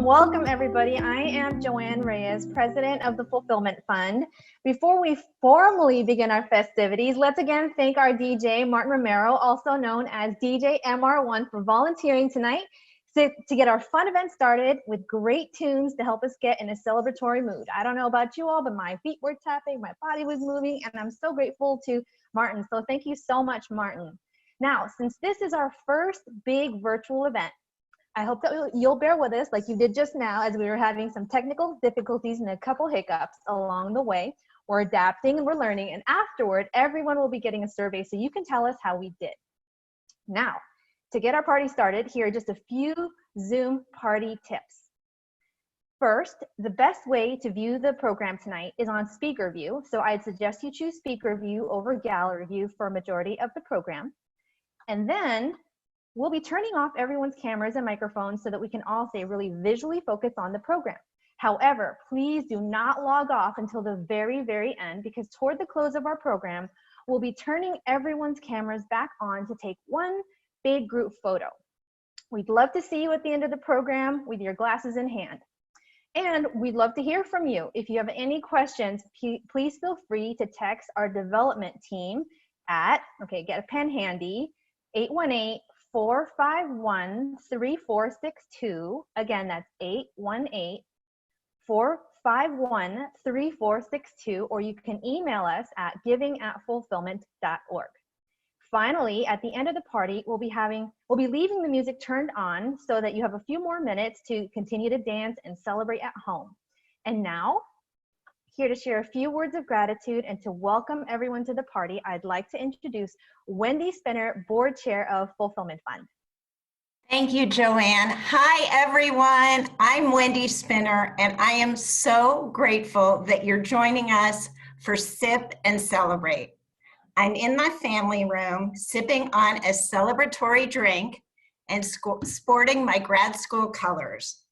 Welcome everybody. I am JOANNE Reyes, President of the Fulfillment Fund. Before we formally begin our festivities, let's again thank our DJ, Martin Romero, also known as DJ MR1, for volunteering tonight to get our fun event started with great tunes to help us get in a celebratory mood. I don't know about you all, but my feet were tapping, my body was moving, and I'm so grateful to Martin. So thank you so much, Martin. Now, since this is our first big virtual event, I hope that you'll bear with us like you did just now, as we were having some technical difficulties and a couple hiccups along the way. We're adapting and we're learning, and afterward, everyone will be getting a survey so you can tell us how we did. Now, to get our party started, here are just a few Zoom party tips. First, the best way to view the program tonight is on speaker view. So I'd suggest you choose speaker view over gallery view for a majority of the program. And then we'll be turning off everyone's cameras and microphones so that we can all stay really visually focused on the program. However, please do not log off until the very, very end, because toward the close of our program, we'll be turning everyone's cameras back on to take one big group photo. We'd love to see you at the end of the program with your glasses in hand. And we'd love to hear from you. If you have any questions, please feel free to text our development team at, okay, get a pen handy, 818-451-3462. Again, that's 818-451-3462, or you can email us at giving@fulfillment.org. Finally, at the end of the party, we'll be leaving the music turned on so that you have a few more minutes to continue to dance and celebrate at home. And now, here to share a few words of gratitude and to welcome everyone to the party, I'd like to introduce Wendy Spinner, Board Chair of Fulfillment Fund. Thank you, JOANNE. Hi, everyone. I'm Wendy Spinner, and I am so grateful that you're joining us for Sip and Celebrate. I'm in my family room, sipping on a celebratory drink and sporting my grad school colors.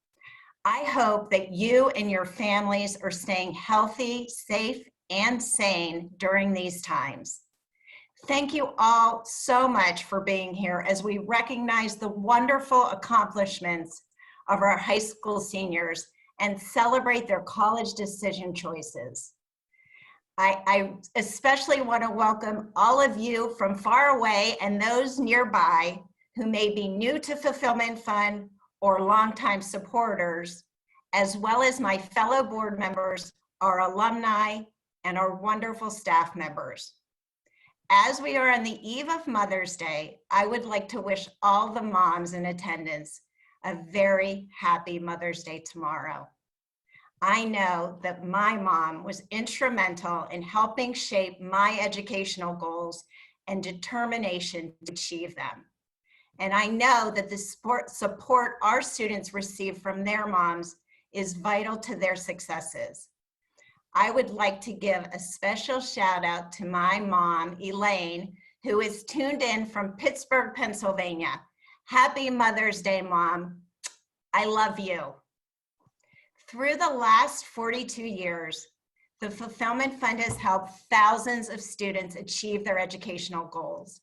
I hope that you and your families are staying healthy, safe, and sane during these times. Thank you all so much for being here as we recognize the wonderful accomplishments of our high school seniors and celebrate their college decision choices. I especially want to welcome all of you from far away and those nearby who may be new to Fulfillment Fund or longtime supporters, as well as my fellow board members, our alumni, and our wonderful staff members. As we are on the eve of Mother's Day, I would like to wish all the moms in attendance a very happy Mother's Day tomorrow. I know that my mom was instrumental in helping shape my educational goals and determination to achieve them. And I know that the support our students receive from their moms is vital to their successes. I would like to give a special shout out to my mom, Elaine, who is tuned in from Pittsburgh, Pennsylvania. Happy Mother's Day, Mom. I love you. Through the last 42 years, the Fulfillment Fund has helped thousands of students achieve their educational goals.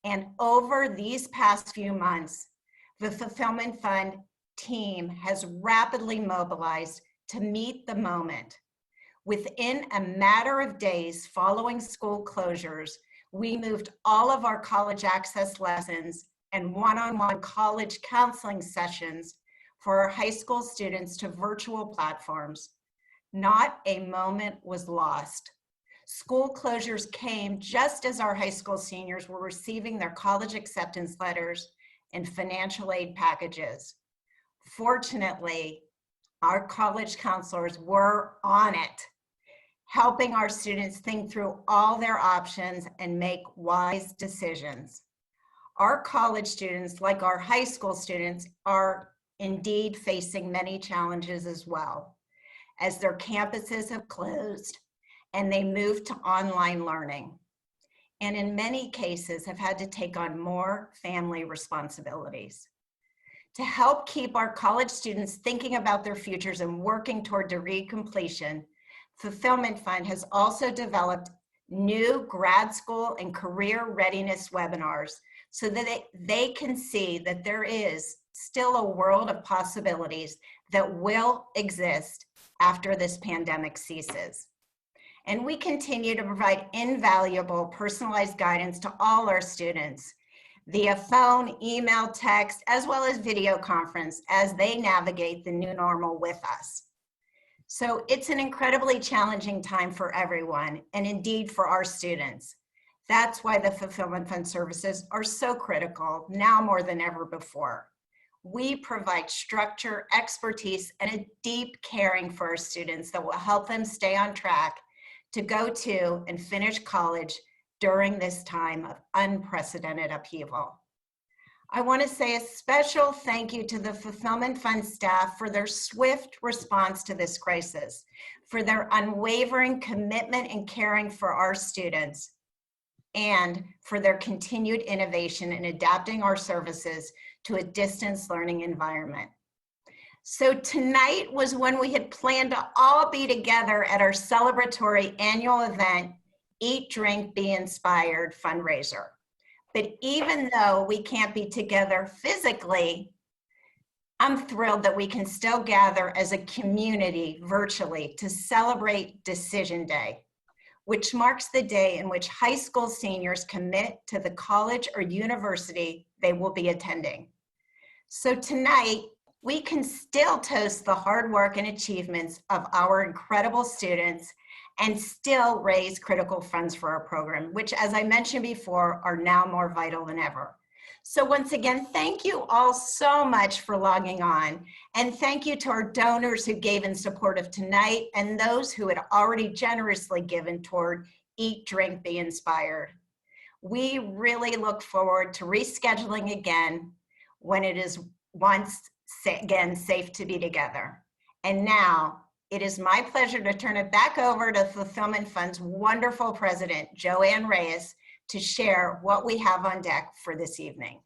And over these past few months, the Fulfillment Fund team has rapidly mobilized to meet the moment. Within a matter of days following school closures, we moved all of our college access lessons and one-on-one college counseling sessions for our high school students to virtual platforms. Not a moment was lost. School closures came just as our high school seniors were receiving their college acceptance letters and financial aid packages. Fortunately, our college counselors were on it, helping our students think through all their options and make wise decisions. Our college students, like our high school students, are indeed facing many challenges as well, as their campuses have closed and they moved to online learning, and in many cases have had to take on more family responsibilities. To help keep our college students thinking about their futures and working toward degree completion, Fulfillment Fund has also developed new grad school and career readiness webinars so that they can see that there is still a world of possibilities that will exist after this pandemic ceases. And we continue to provide invaluable personalized guidance to all our students via phone, email, text, as well as video conference as they navigate the new normal with us. So it's an incredibly challenging time for everyone, and indeed for our students. That's why the Fulfillment Fund services are so critical now more than ever before. We provide structure, expertise, and a deep caring for our students that will help them stay on track to go to and finish college during this time of unprecedented upheaval. I want to say a special thank you to the Fulfillment Fund staff for their swift response to this crisis, for their unwavering commitment and caring for our students, and for their continued innovation in adapting our services to a distance learning environment. So tonight was when we had planned to all be together at our celebratory annual event, Eat, Drink, Be Inspired fundraiser. But even though we can't be together physically, I'm thrilled that we can still gather as a community virtually to celebrate Decision Day, which marks the day in which high school seniors commit to the college or university they will be attending. So tonight, we can still toast the hard work and achievements of our incredible students and still raise critical funds for our program, which, as I mentioned before, are now more vital than ever. So once again, thank you all so much for logging on. And thank you to our donors who gave in support of tonight and those who had already generously given toward Eat, Drink, Be Inspired. We really look forward to rescheduling again when it is once again safe to be together. And now, it is my pleasure to turn it back over to Fulfillment Fund's wonderful president, JOANNE Reyes, to share what we have on deck for this evening.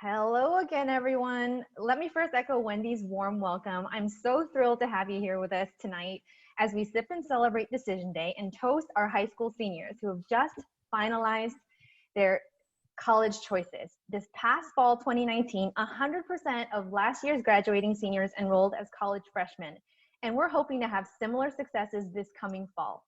Hello again, everyone. Let me first echo Wendy's warm welcome. I'm so thrilled to have you here with us tonight as we sip and celebrate Decision Day and toast our high school seniors who have just finalized their college choices. This past fall 2019, 100% of last year's graduating seniors enrolled as college freshmen, and we're hoping to have similar successes this coming fall.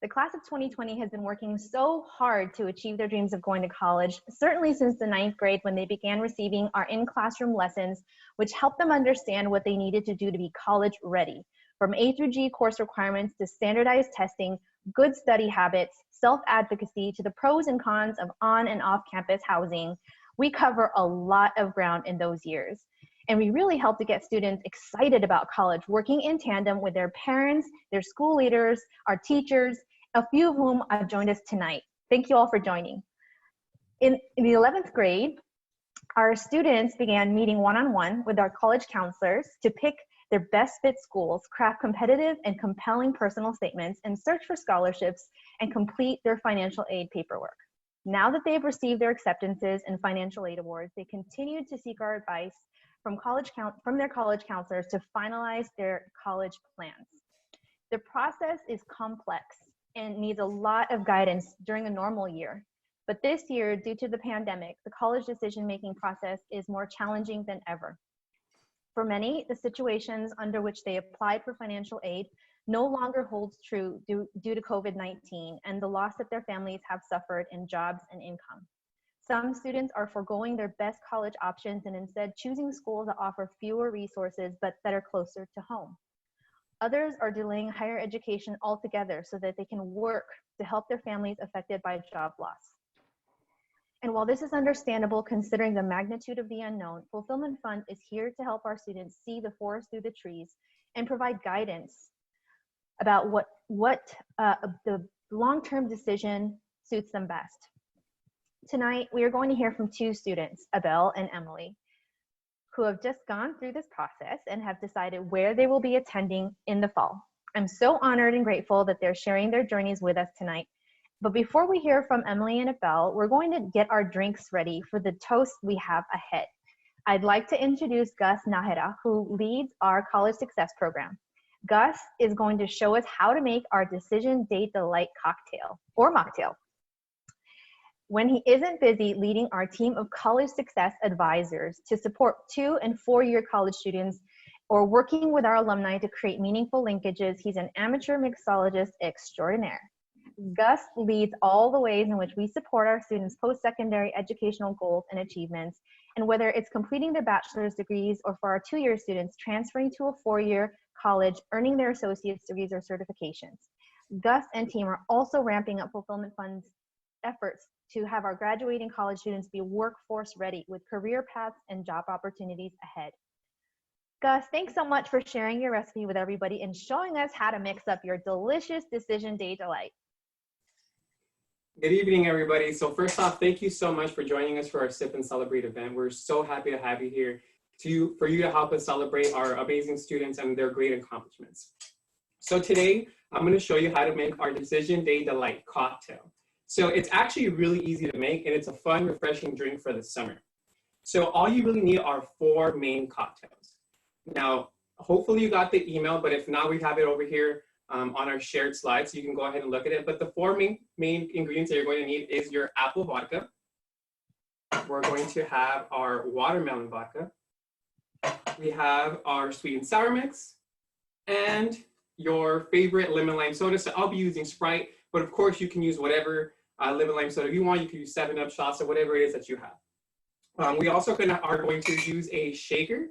The class of 2020 has been working so hard to achieve their dreams of going to college, certainly since the 9th grade when they began receiving our in-classroom lessons, which helped them understand what they needed to do to be college ready. From A through G course requirements to standardized testing, good study habits, self-advocacy, to the pros and cons of on and off-campus housing, we cover a lot of ground in those years. And we really help to get students excited about college, working in tandem with their parents, their school leaders, our teachers, a few of whom have joined us tonight. Thank you all for joining. In the 11th grade, our students began meeting one-on-one with our college counselors to pick their best fit schools, craft competitive and compelling personal statements, and search for scholarships and complete their financial aid paperwork. Now that they've received their acceptances and financial aid awards, they continue to seek our advice from their college counselors to finalize their college plans. The process is complex and needs a lot of guidance during a normal year. But this year, due to the pandemic, the college decision-making process is more challenging than ever. For many, the situations under which they applied for financial aid no longer holds true due to COVID-19 and the loss that their families have suffered in jobs and income. Some students are foregoing their best college options and instead choosing schools that offer fewer resources but that are closer to home. Others are delaying higher education altogether so that they can work to help their families affected by job loss. And while this is understandable considering the magnitude of the unknown, Fulfillment Fund is here to help our students see the forest through the trees and provide guidance about what the long-term decision suits them best. Tonight, we are going to hear from two students, ABEL and Emily, who have just gone through this process and have decided where they will be attending in the fall. I'm so honored and grateful that they're sharing their journeys with us tonight. But before we hear from Emily and ABEL, we're going to get our drinks ready for the toast we have ahead. I'd like to introduce Gus Nahera, who leads our College Success Program. Gus is going to show us how to make our Decision Day Delight cocktail or mocktail. when he isn't busy leading our team of college success advisors to support 2- and 4-year college students or working with our alumni to create meaningful linkages, he's an amateur mixologist extraordinaire. Gus leads all the ways in which we support our students' post-secondary educational goals and achievements, and whether it's completing their bachelor's degrees or for our 2-year students transferring to a 4-year college, earning their associate's degrees or certifications. Gus and team are also ramping up Fulfillment Fund's efforts to have our graduating college students be workforce ready with career paths and job opportunities ahead. Gus, thanks so much for sharing your recipe with everybody and showing us how to mix up your delicious Decision Day delight. Good evening, everybody. So first off, thank you so much for joining us for our Sip and Celebrate event. We're so happy to have you here for you to help us celebrate our amazing students and their great accomplishments. So today, I'm going to show you how to make our Decision Day Delight cocktail. So it's actually really easy to make, and it's a fun, refreshing drink for the summer. So all you really need are 4 main cocktails. Now, hopefully you got the email, but if not, we have it over here on our shared slides, so you can go ahead and look at it. But the 4 main ingredients that you're going to need is your apple vodka. We're going to have our watermelon vodka. We have our sweet and sour mix, and your favorite lemon lime soda. So I'll be using Sprite, but of course you can use whatever lemon lime soda you want. You can use 7-Up shots or whatever it is that you have. We also are going to use a shaker,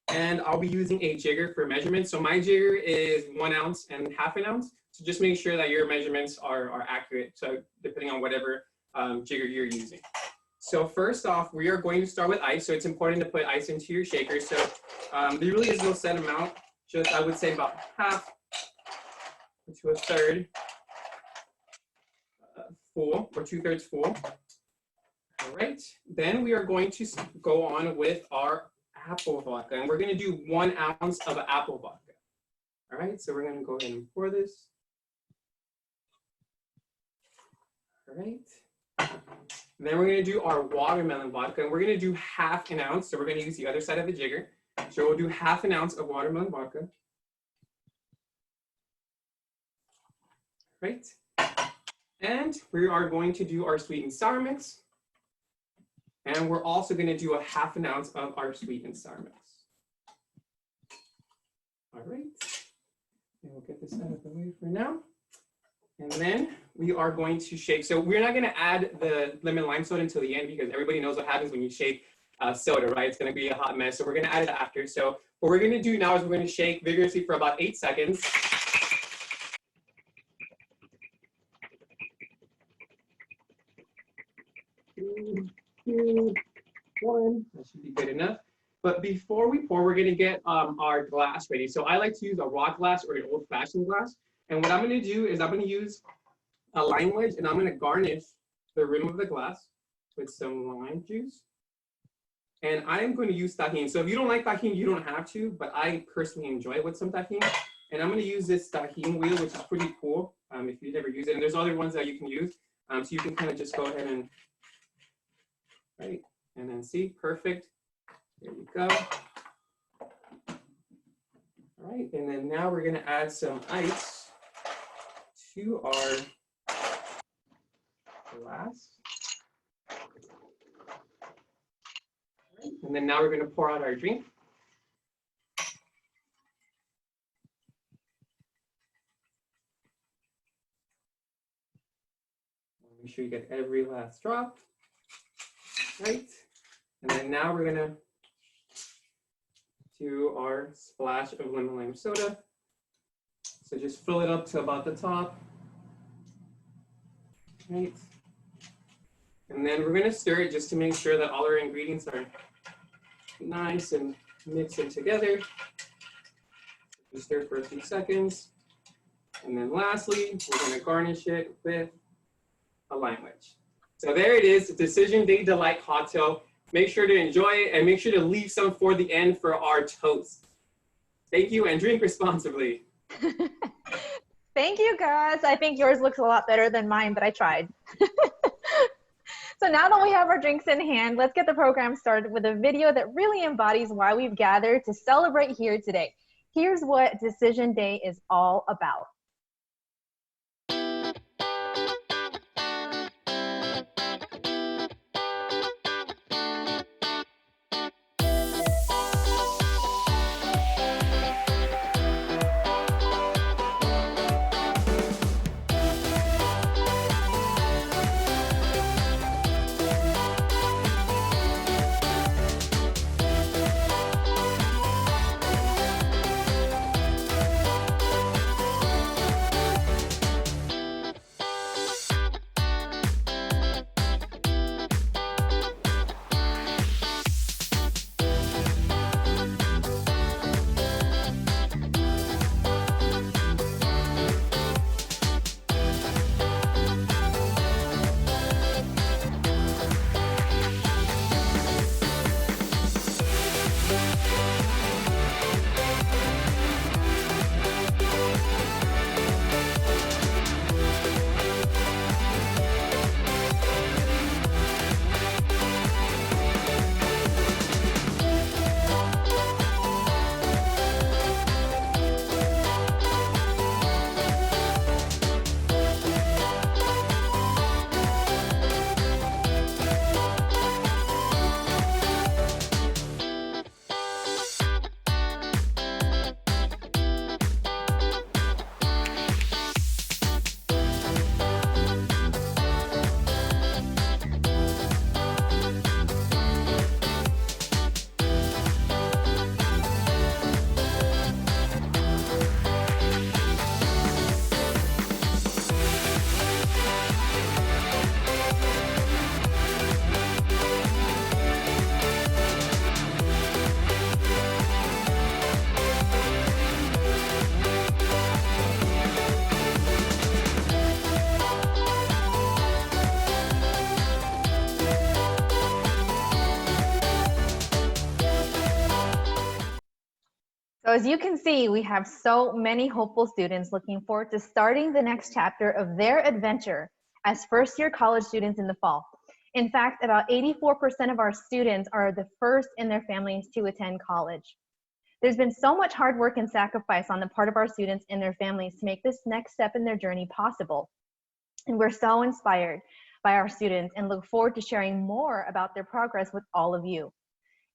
and I'll be using a jigger for measurements. So my jigger is 1 ounce and ½ an ounce. So just make sure that your measurements are accurate. So depending on whatever jigger you're using. So first off, we are going to start with ice. So it's important to put ice into your shaker. So there really is no set amount. Just I would say about half to a third full or 2/3 full. All right. Then we are going to go on with our apple vodka, and we're going to do 1 ounce of apple vodka. All right, so we're going to go ahead and pour this. All right. And then we're going to do our watermelon vodka, and we're going to do ½ an ounce. So we're going to use the other side of the jigger. So we'll do ½ an ounce of watermelon vodka. Right. And we are going to do our sweet and sour mix. And we're also going to do ½ an ounce of our sweet and sour mix. All right. And we'll get this out of the way for now. And then we are going to shake. So we're not going to add the lemon lime soda until the end because everybody knows what happens when you shake soda, right? It's going to be a hot mess. So we're going to add it after. So what we're going to do now is we're going to shake vigorously for about 8 seconds. 2, 1. That should be good enough. But before we pour, we're going to get our glass ready. So I like to use a rock glass or an old-fashioned glass. And what I'm going to do is I'm going to use a lime wedge, and I'm going to garnish the rim of the glass with some lime juice. And I am going to use tahini. So if you don't like tahini, you don't have to, but I personally enjoy it with some tahini. And I'm going to use this tahini wheel, which is pretty cool if you've never used it. And there's other ones that you can use. So you can kind of just go ahead and, right, and then see, perfect. There you go. All right, and then now we're going to add some ice to our glass. Right, and then now we're going to pour out our drink. Make sure you get every last drop. Right, and then now we're going to do our splash of lemon lime soda. So just fill it up to about the top. Right. And then we're going to stir it just to make sure that all our ingredients are nice and mixing together. Just stir for a few seconds. And then lastly, we're going to garnish it with a lime wedge. So there it is, Decision Day Delight cocktail. Make sure to enjoy it and make sure to leave some for the end for our toast. Thank you and drink responsibly. Thank you, Gus. I think yours looks a lot better than mine, but I tried. So now that we have our drinks in hand, let's get the program started with a video that really embodies why we've gathered to celebrate here today. Here's what Decision Day is all about. as you can see, we have so many hopeful students looking forward to starting the next chapter of their adventure as first-year college students in the fall. In fact, about 84% of our students are the first in their families to attend college. There's been so much hard work and sacrifice on the part of our students and their families to make this next step in their journey possible. And we're so inspired by our students and look forward to sharing more about their progress with all of you.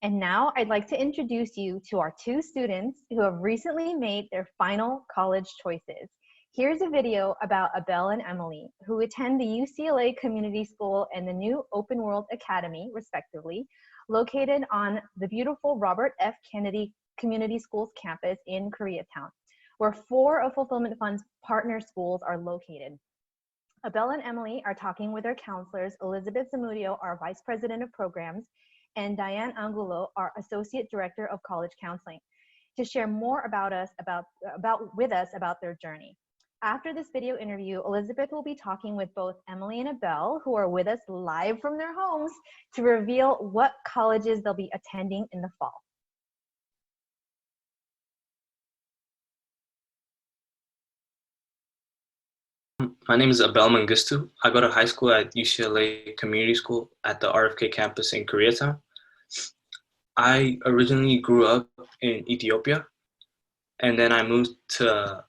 And now I'd like to introduce you to our two students who have recently made their final college choices. Here's a video about ABEL and Emily, who attend the UCLA Community School and the new Open World Academy, respectively, located on the beautiful Robert F. Kennedy Community Schools campus in Koreatown, where 4 of Fulfillment Fund's partner schools are located. ABEL and Emily are talking with their counselors, Elizabeth ZAMUDIO, our Vice President of Programs, and Diane Angulo, our Associate Director of College Counseling, to share more about their journey. After this video interview, Elizabeth will be talking with both Emily and ABEL, who are with us live from their homes, to reveal what colleges they'll be attending in the fall. My name is ABEL MENGISTU. I go to high school at UCLA Community School at the RFK campus in Koreatown. I originally grew up in Ethiopia, and then I moved to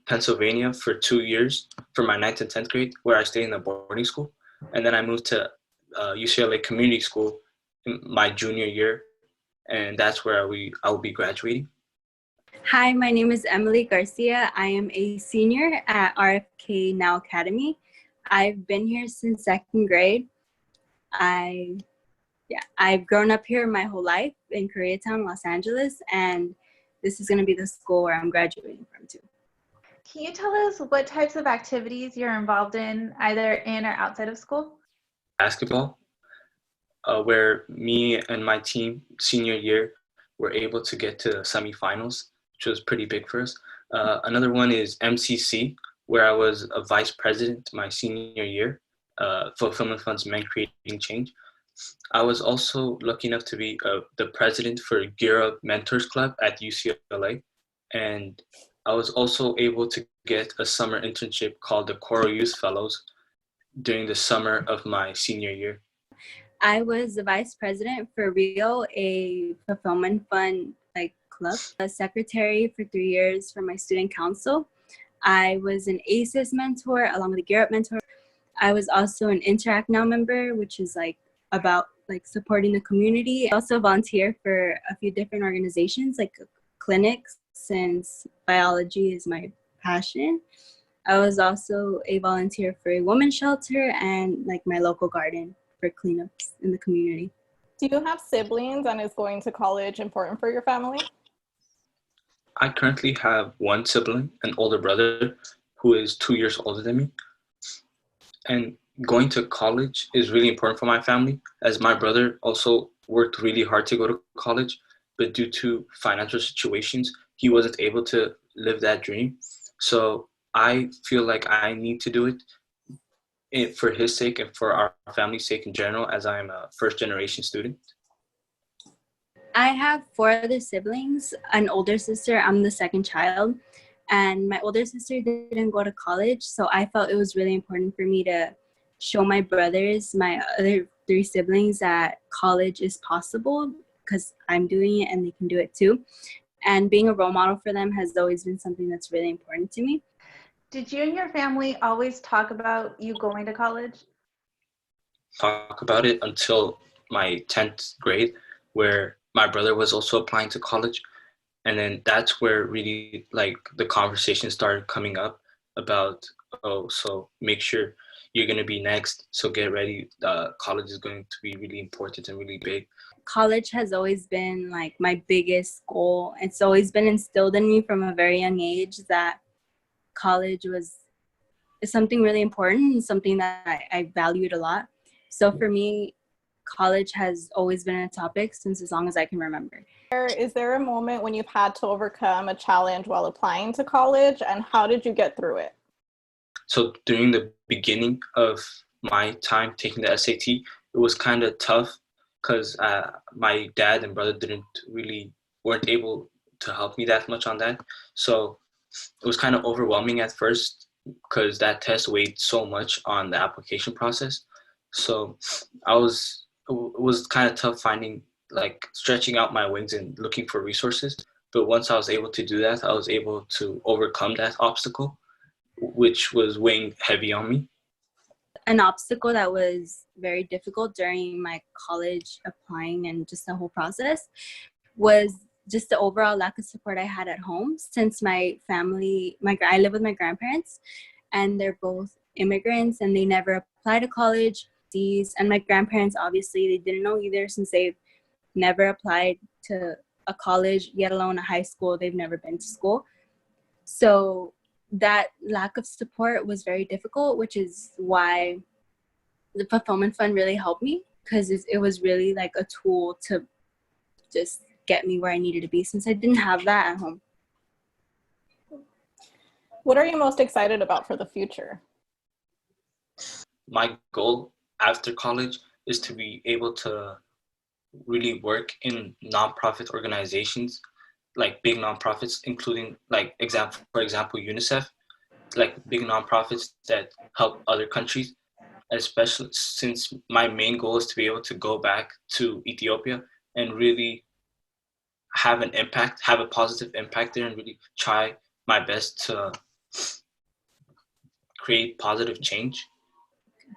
Pennsylvania for 2 years for my 9th and 10th grade, where I stayed in a boarding school. And then I moved to UCLA Community School in my junior year, and that's where I will be graduating. Hi, my name is Emily Garcia. I am a senior at RFK Now Academy. I've been here since 2nd grade. I've grown up here my whole life in Koreatown, Los Angeles, and this is going to be the school where I'm graduating from too. Can you tell us what types of activities you're involved in, either in or outside of school? Basketball, where me and my team senior year were able to get to semifinals, which was pretty big for us. Another one is MCC, where I was a vice president my senior year, Fulfillment Fund's Men Creating Change. I was also lucky enough to be the president for Gear Up Mentors Club at UCLA, and I was also able to get a summer internship called the Coral Youth Fellows during the summer of my senior year. I was the vice president for REYES, a Fulfillment Fund club, a secretary for 3 years for my student council. I was an ACES mentor along with the Gear Up mentor. I was also an Interact Now member, which is about supporting the community. I also volunteer for a few different organizations like clinics, since biology is my passion. I was also a volunteer for a women's shelter and my local garden for cleanups in the community. Do you have siblings, and is going to college important for your family? I currently have one sibling, an older brother, who is 2 years older than me. And going to college is really important for my family, as my brother also worked really hard to go to college, but due to financial situations, he wasn't able to live that dream. So I feel like I need to do it for his sake and for our family's sake in general, as I'm a first-generation student. I have 4 other siblings, an older sister. I'm the second child, and my older sister didn't go to college, so I felt it was really important for me to show my brothers, my other 3 siblings, that college is possible because I'm doing it and they can do it too. And being a role model for them has always been something that's really important to me. Did you and your family always talk about you going to college? Talk about it until my 10th grade, where my brother was also applying to college. And then that's where really the conversation started coming up about, oh, so make sure you're going to be next. So get ready. College is going to be really important and really big. College has always been my biggest goal. It's always been instilled in me from a very young age that college is something really important and something that I valued a lot. So for me, college has always been a topic since as long as I can remember. Is there a moment when you've had to overcome a challenge while applying to college, and how did you get through it? So during the beginning of my time taking the SAT, it was kind of tough because my dad and brother weren't able to help me that much on that. So it was kind of overwhelming at first because that test weighed so much on the application process. So it was kind of tough finding, like stretching out my wings and looking for resources. But once I was able to do that, I was able to overcome that obstacle, which was weighing heavy on me. An obstacle that was very difficult during my college applying and just the whole process was just the overall lack of support I had at home, since my family, I live with my grandparents, and they're both immigrants and they never applied to college. And my grandparents, obviously, they didn't know either, since they've never applied to a college, yet alone a high school. They've never been to school. So that lack of support was very difficult, which is why the Fulfillment Fund really helped me, because it was really like a tool to just get me where I needed to be, since I didn't have that at home. What are you most excited about for the future? My goal after college is to be able to really work in nonprofit organizations, like big nonprofits, including like for example, UNICEF, like big nonprofits that help other countries, especially since my main goal is to be able to go back to Ethiopia and really have a positive impact there, and really try my best to create positive change.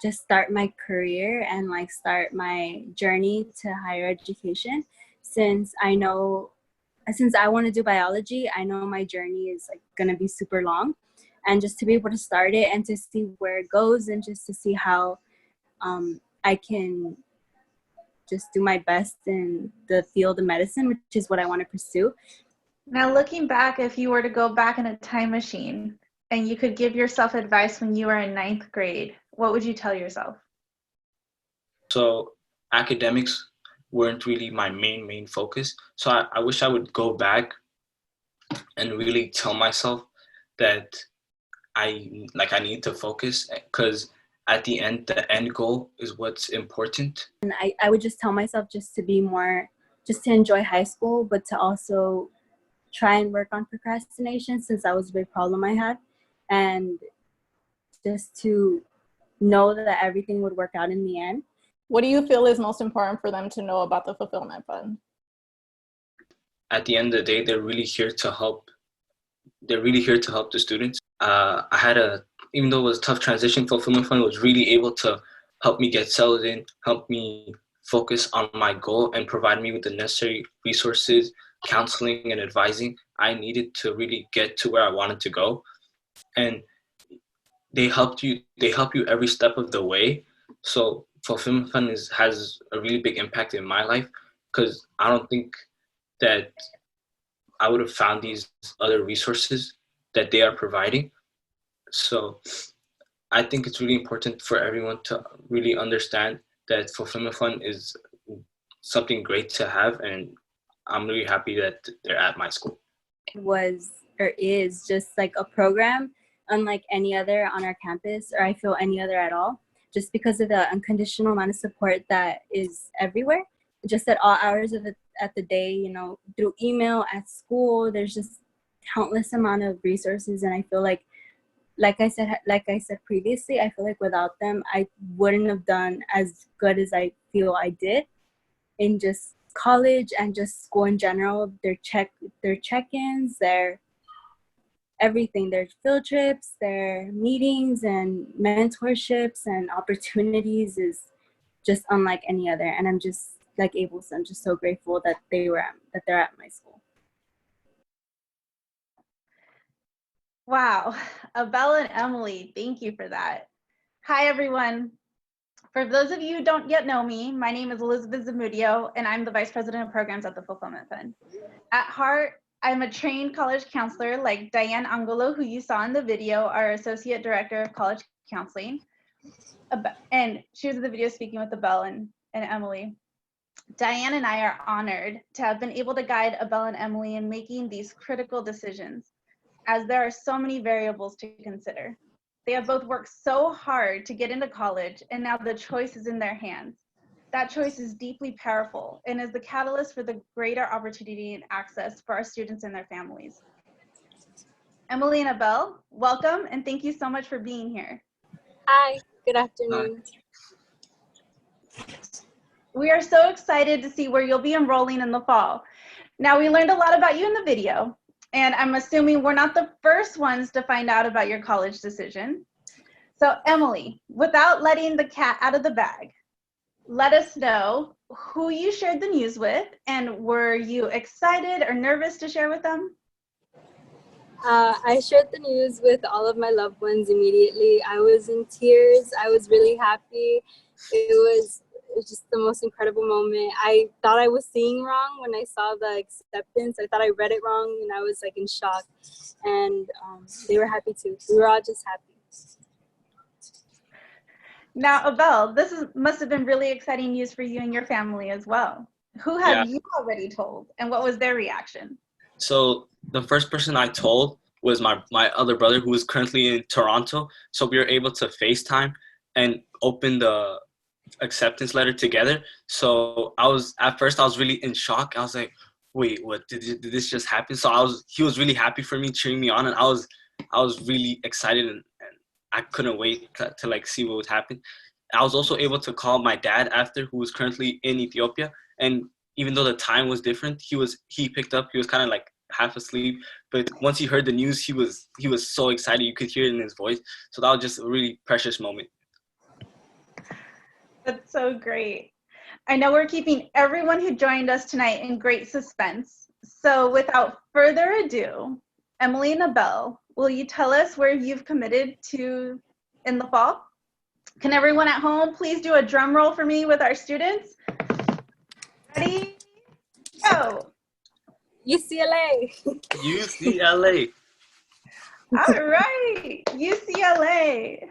Just start my career and like start my journey to higher education, since I want to do biology. I know my journey is like going to be super long, and just to be able to start it and to see where it goes, and just to see how I can just do my best in the field of medicine, which is what I want to pursue. Now, looking back, if you were to go back in a time machine and you could give yourself advice when you were in 9th grade, what would you tell yourself? So academics weren't really my main focus. So I wish I would go back and really tell myself that I need to focus, because at the end goal is what's important. And I would just tell myself just to enjoy high school, but to also try and work on procrastination, since that was a big problem I had, and just to know that everything would work out in the end. What do you feel is most important for them to know about the Fulfillment Fund? At the end of the day, they're really here to help. They're really here to help the students. Even though it was a tough transition, Fulfillment Fund was really able to help me get settled in, help me focus on my goal, and provide me with the necessary resources, counseling, and advising I needed to really get to where I wanted to go. And they help you every step of the way. So Fulfillment Fund has a really big impact in my life, because I don't think that I would have found these other resources that they are providing. So I think it's really important for everyone to really understand that Fulfillment Fund is something great to have, and I'm really happy that they're at my school. It is just like a program unlike any other on our campus, or I feel any other at all, just because of the unconditional amount of support that is everywhere, just at all hours of the day, through email, at school. There's just countless amount of resources, and I feel like I said previously, I feel like without them, I wouldn't have done as good as I feel I did in just college and just school in general. Their check-ins, their everything, their field trips, their meetings and mentorships and opportunities is just unlike any other. And I'm just like Abel said, I'm just so grateful that they're at my school. Wow, ABEL and Emily, thank you for that. Hi, everyone. For those of you who don't yet know me, my name is Elizabeth ZAMUDIO, and I'm the Vice President of Programs at the Fulfillment Fund. At heart, I'm a trained college counselor like Diane Angolo, who you saw in the video, our Associate Director of College Counseling. And she was in the video speaking with ABEL and Emily. Diane and I are honored to have been able to guide ABEL and Emily in making these critical decisions, as there are so many variables to consider. They have both worked so hard to get into college, and now the choice is in their hands. That choice is deeply powerful and is the catalyst for the greater opportunity and access for our students and their families. Emily and ABEL, welcome and thank you so much for being here. Hi, good afternoon. We are so excited to see where you'll be enrolling in the fall. Now, we learned a lot about you in the video, and I'm assuming we're not the first ones to find out about your college decision. So Emily, without letting the cat out of the bag, let us know who you shared the news with, and were you excited or nervous to share with them? I shared the news with all of my loved ones immediately. I was in tears. I was really happy. It was just the most incredible moment. I thought I was seeing wrong when I saw the acceptance. I thought I read it wrong, and I was like in shock. And they were happy too. We were all just happy. Now, ABEL, must have been really exciting news for you and your family as well. Who have you already told, and what was their reaction? So the first person I told was my other brother, who is currently in Toronto. So we were able to FaceTime and open the acceptance letter together. So at first I was really in shock. I was like, wait, what, did this just happen? So he was really happy for me, cheering me on, and I was really excited, and I couldn't wait to like see what would happen. I was also able to call my dad after, who was currently in Ethiopia, and even though the time was different, he picked up. He was kind of like half asleep, but once he heard the news, he was so excited. You could hear it in his voice. So that was just a really precious moment. That's so great. I know we're keeping everyone who joined us tonight in great suspense. So without further ado, Emily and ABEL, will you tell us where you've committed to in the fall? Can everyone at home please do a drum roll for me with our students? Ready? Go. UCLA. UCLA. All right, UCLA.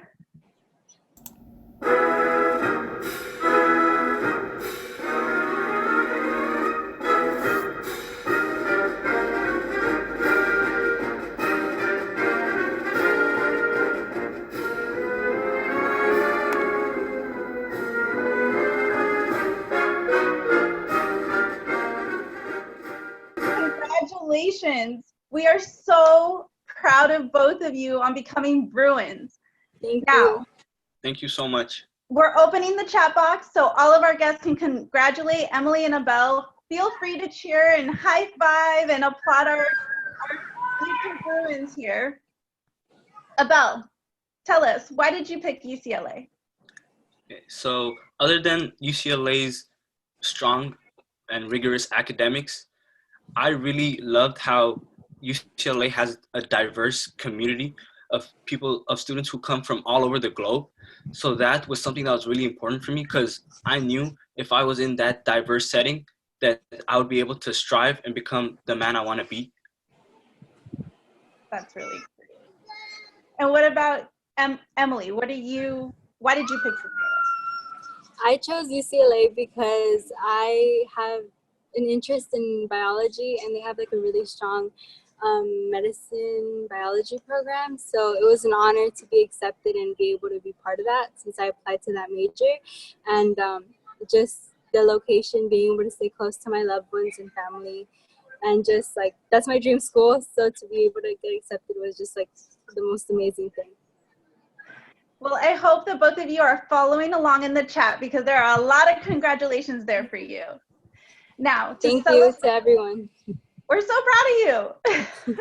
Congratulations. We are so proud of both of you on becoming Bruins. Thank Now, you. Thank you so much. we're opening the chat box so all of our guests can congratulate Emily and ABEL. Feel free to cheer and high five and applaud our future Bruins here. ABEL, tell us, why did you pick UCLA? So other than UCLA's strong and rigorous academics, I really loved how UCLA has a diverse community of students who come from all over the globe. So that was something that was really important for me, because I knew if I was in that diverse setting that I would be able to strive and become the man I want to be. That's really great. And what about Emily? Why did you pick UCLA? I chose UCLA because I have an interest in biology, and they have like a really strong medicine biology program. So it was an honor to be accepted and be able to be part of that, since I applied to that major. And just the location, being able to stay close to my loved ones and family, and just like, that's my dream school. So to be able to get accepted was just like the most amazing thing. Well, I hope that both of you are following along in the chat, because there are a lot of congratulations there for you. Now, thank you to everyone. We're so proud of you.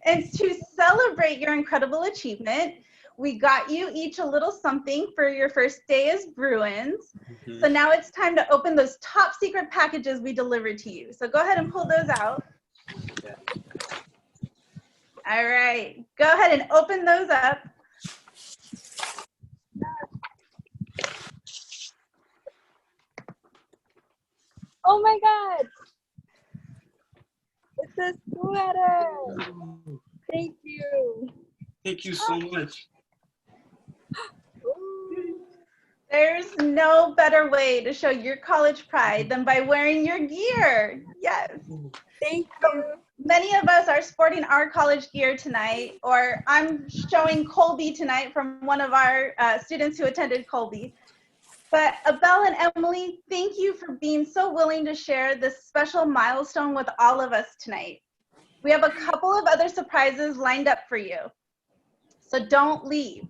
And to celebrate your incredible achievement, we got you each a little something for your first day as Bruins. So now it's time to open those top secret packages we delivered to you. So go ahead and pull those out. All right, go ahead and open those up. Oh my God. It's a sweater. Thank you. Thank you so much. There's no better way to show your college pride than by wearing your gear. Yes. Thank you. Many of us are sporting our college gear tonight, or I'm showing Colby tonight from one of our students who attended Colby. But Abel and Emily, thank you for being so willing to share this special milestone with all of us tonight. We have a couple of other surprises lined up for you, so don't leave.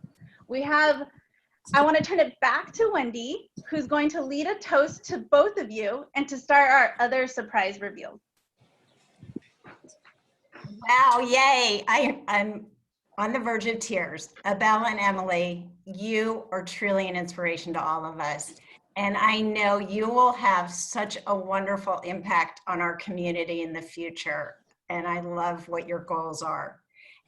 I want to turn it back to Wendy, who's going to lead a toast to both of you and to start our other surprise reveals. Wow, yay. I'm on the verge of tears. Abel and Emily, you are truly an inspiration to all of us. And I know you will have such a wonderful impact on our community in the future. And I love what your goals are.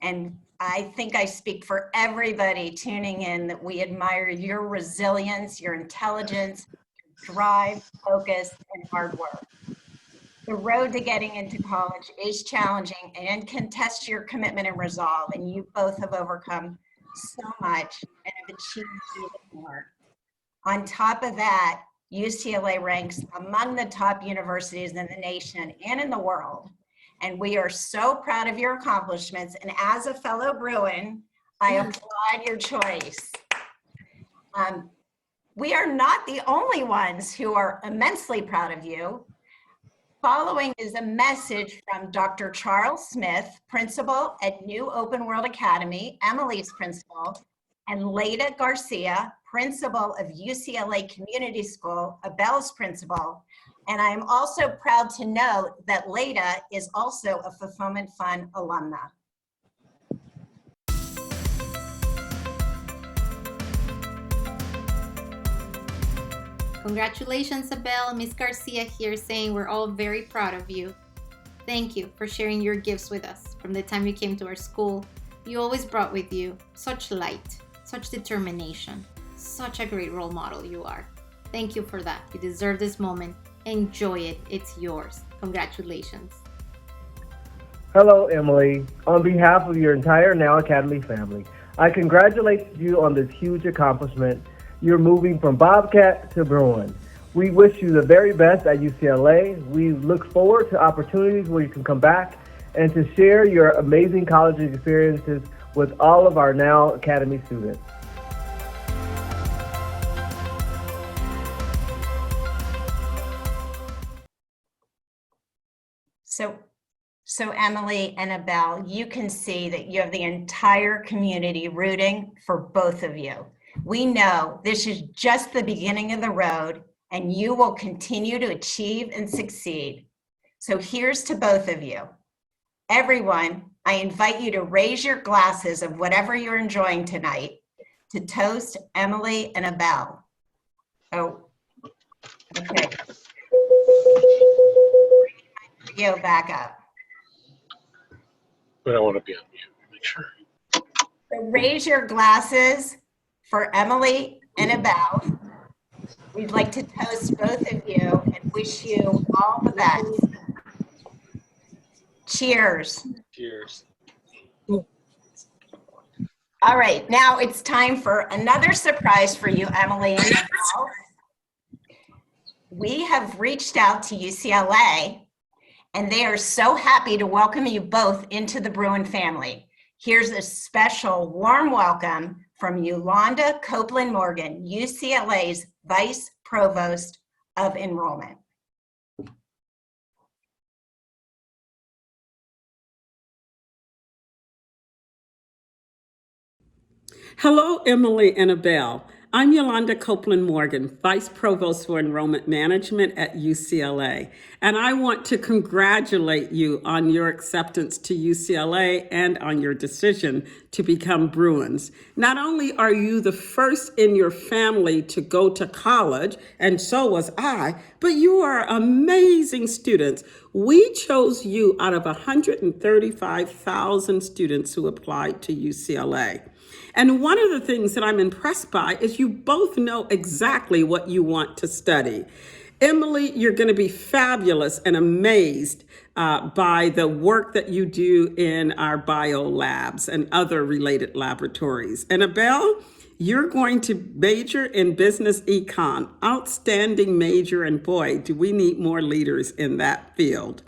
And I think I speak for everybody tuning in that we admire your resilience, your intelligence, your drive, focus, and hard work. The road to getting into college is challenging and can test your commitment and resolve, and you both have overcome so much and have achieved even more. On top of that, UCLA ranks among the top universities in the nation and in the world, and we are so proud of your accomplishments, and as a fellow Bruin, I applaud your choice. We are not the only ones who are immensely proud of you. Following is a message from Dr. Charles Smith, principal at New Open World Academy, Emily's principal, and Leda Garcia, principal of UCLA Community School, Abel's principal. And I am also proud to note that Leda is also a Fulfillment Fund alumna. Congratulations, Abel. Miss Garcia here saying we're all very proud of you. Thank you for sharing your gifts with us. From the time you came to our school, you always brought with you such light, such determination, such a great role model you are. Thank you for that. You deserve this moment. Enjoy it. It's yours. Congratulations. Hello, Emily. On behalf of your entire Now Academy family, I congratulate you on this huge accomplishment. You're moving from Bobcat to Bruin. We wish you the very best at UCLA. We look forward to opportunities where you can come back and to share your amazing college experiences with all of our Now Academy students. So Emily and Abel, you can see that you have the entire community rooting for both of you. We know this is just the beginning of the road, and you will continue to achieve and succeed. So here's to both of you. Everyone, I invite you to raise your glasses of whatever you're enjoying tonight to toast Emily and Abel. Oh, okay. Video back up. But I want to be on mute, make sure. So raise your glasses for Emily and Abel. We'd like to toast both of you and wish you all the best. Cheers. Cheers. All right, now it's time for another surprise for you, Emily and Abel. We have reached out to UCLA, and they are so happy to welcome you both into the Bruin family. Here's a special warm welcome from Yolanda Copeland Morgan, UCLA's Vice Provost of Enrollment. Hello, Emily and Abel. I'm Yolanda Copeland Morgan, Vice Provost for Enrollment Management at UCLA, and I want to congratulate you on your acceptance to UCLA and on your decision to become Bruins. Not only are you the first in your family to go to college, and so was I, but you are amazing students. We chose you out of 135,000 students who applied to UCLA. And one of the things that I'm impressed by is you both know exactly what you want to study. Emily, you're going to be fabulous and amazed by the work that you do in our bio labs and other related laboratories. And Abel, you're going to major in business econ. Outstanding major, and boy, do we need more leaders in that field.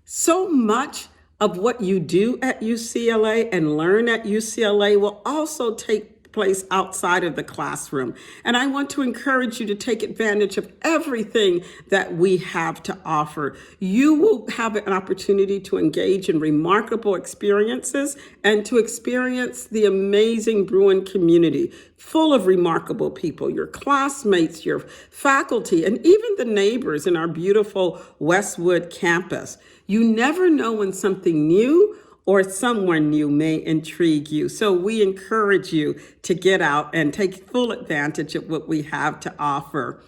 So much of what you do at UCLA and learn at UCLA will also take place outside of the classroom. And I want to encourage you to take advantage of everything that we have to offer. You will have an opportunity to engage in remarkable experiences and to experience the amazing Bruin community full of remarkable people, your classmates, your faculty, and even the neighbors in our beautiful Westwood campus. You never know when something new or someone new may intrigue you. So we encourage you to get out and take full advantage of what we have to offer.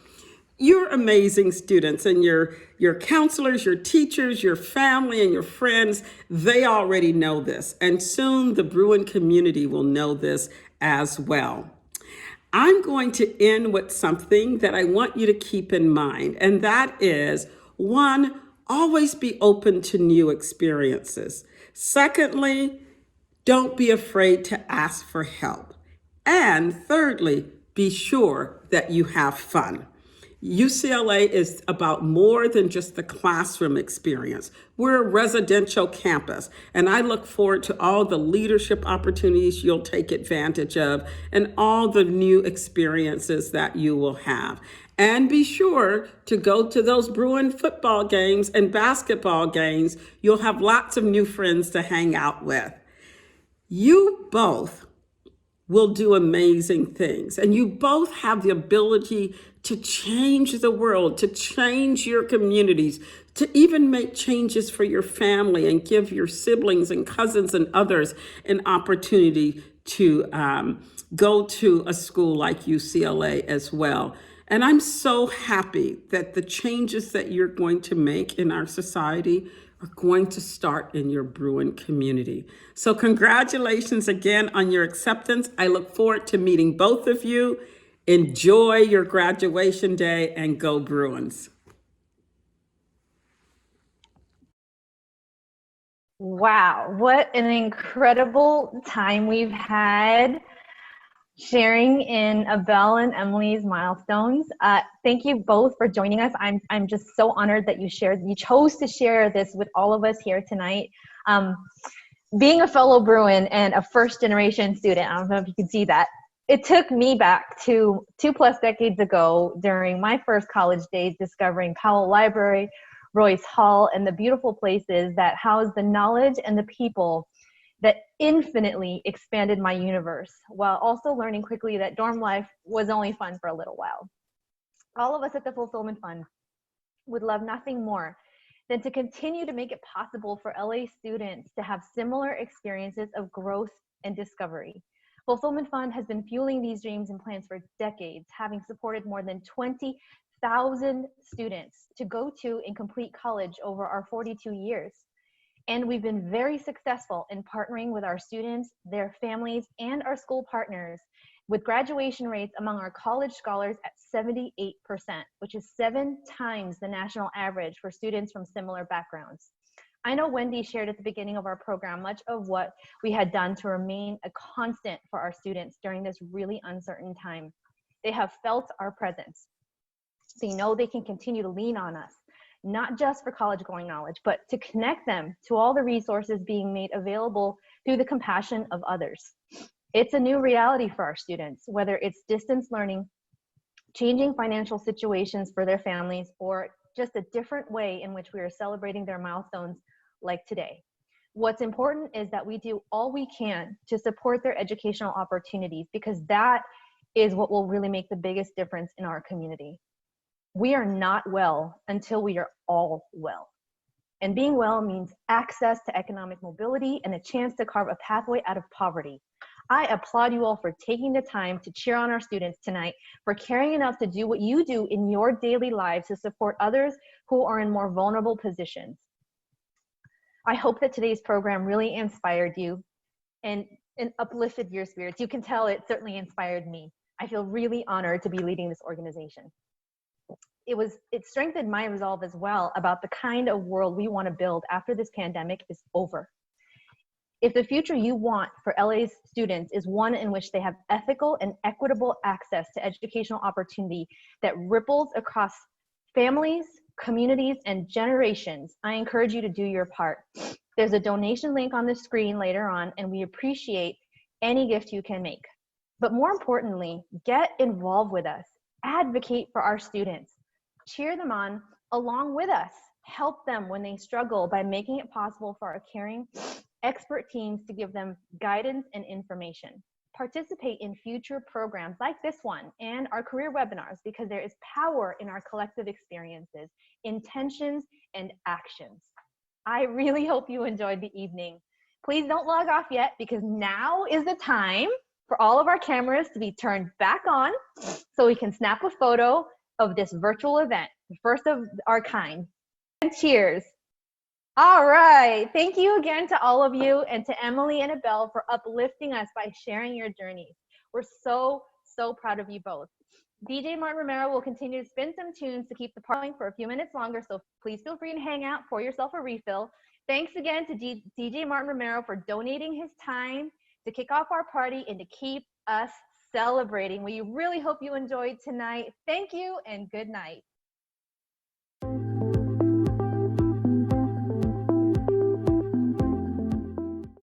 You're amazing students, and your counselors, your teachers, your family, and your friends, they already know this. And soon the Bruin community will know this as well. I'm going to end with something that I want you to keep in mind, and that is, one, always be open to new experiences. Secondly, don't be afraid to ask for help. And thirdly, be sure that you have fun. UCLA is about more than just the classroom experience. We're a residential campus, and I look forward to all the leadership opportunities you'll take advantage of and all the new experiences that you will have. And be sure to go to those Bruin football games and basketball games. You'll have lots of new friends to hang out with. You both will do amazing things. And you both have the ability to change the world, to change your communities, to even make changes for your family and give your siblings and cousins and others an opportunity to go to a school like UCLA as well. And I'm so happy that the changes that you're going to make in our society are going to start in your Bruin community. So congratulations again on your acceptance. I look forward to meeting both of you. Enjoy your graduation day and go Bruins. Wow, what an incredible time we've had sharing in ABEL and Emily's milestones. Thank you both for joining us. I'm just so honored that you chose to share this with all of us here tonight. Being a fellow Bruin and a first generation student, I don't know if you can see that, it took me back to 2+ decades ago during my first college days, discovering Powell Library, Royce Hall, and the beautiful places that house the knowledge and the people that infinitely expanded my universe, while also learning quickly that dorm life was only fun for a little while. All of us at the Fulfillment Fund would love nothing more than to continue to make it possible for LA students to have similar experiences of growth and discovery. Fulfillment Fund has been fueling these dreams and plans for decades, having supported more than 20,000 students to go to and complete college over our 42 years. And we've been very successful in partnering with our students, their families, and our school partners, with graduation rates among our college scholars at 78%, which is 7 times the national average for students from similar backgrounds. I know Wendy shared at the beginning of our program much of what we had done to remain a constant for our students during this really uncertain time. They have felt our presence. They know they can continue to lean on us, not just for college-going knowledge, but to connect them to all the resources being made available through the compassion of others. It's a new reality for our students, whether it's distance learning, changing financial situations for their families, or just a different way in which we are celebrating their milestones like today. What's important is that we do all we can to support their educational opportunities, because that is what will really make the biggest difference in our community. We are not well until we are all well. And being well means access to economic mobility and a chance to carve a pathway out of poverty. I applaud you all for taking the time to cheer on our students tonight, for caring enough to do what you do in your daily lives to support others who are in more vulnerable positions. I hope that today's program really inspired you and uplifted your spirits. You can tell it certainly inspired me. I feel really honored to be leading this organization. It strengthened my resolve as well about the kind of world we want to build after this pandemic is over. If the future you want for LA's students is one in which they have ethical and equitable access to educational opportunity that ripples across families, communities, and generations, I encourage you to do your part. There's a donation link on the screen later on, and we appreciate any gift you can make. But more importantly, get involved with us. Advocate for our students. Cheer them on along with us. Help them when they struggle by making it possible for our caring, expert teams to give them guidance and information. Participate in future programs like this one and our career webinars, because there is power in our collective experiences, intentions, and actions. I really hope you enjoyed the evening. Please don't log off yet, because now is the time for all of our cameras to be turned back on so we can snap a photo of this virtual event, the first of our kind. And cheers. All right. Thank you again to all of you, and to Emily and ABEL for uplifting us by sharing your journeys. We're so proud of you both. DJ Martin Romero will continue to spin some tunes to keep the party going for a few minutes longer, so please feel free to hang out, pour yourself a refill. Thanks again to DJ Martin Romero for donating his time to kick off our party and to keep us celebrating. We really hope you enjoyed tonight. Thank you and good night.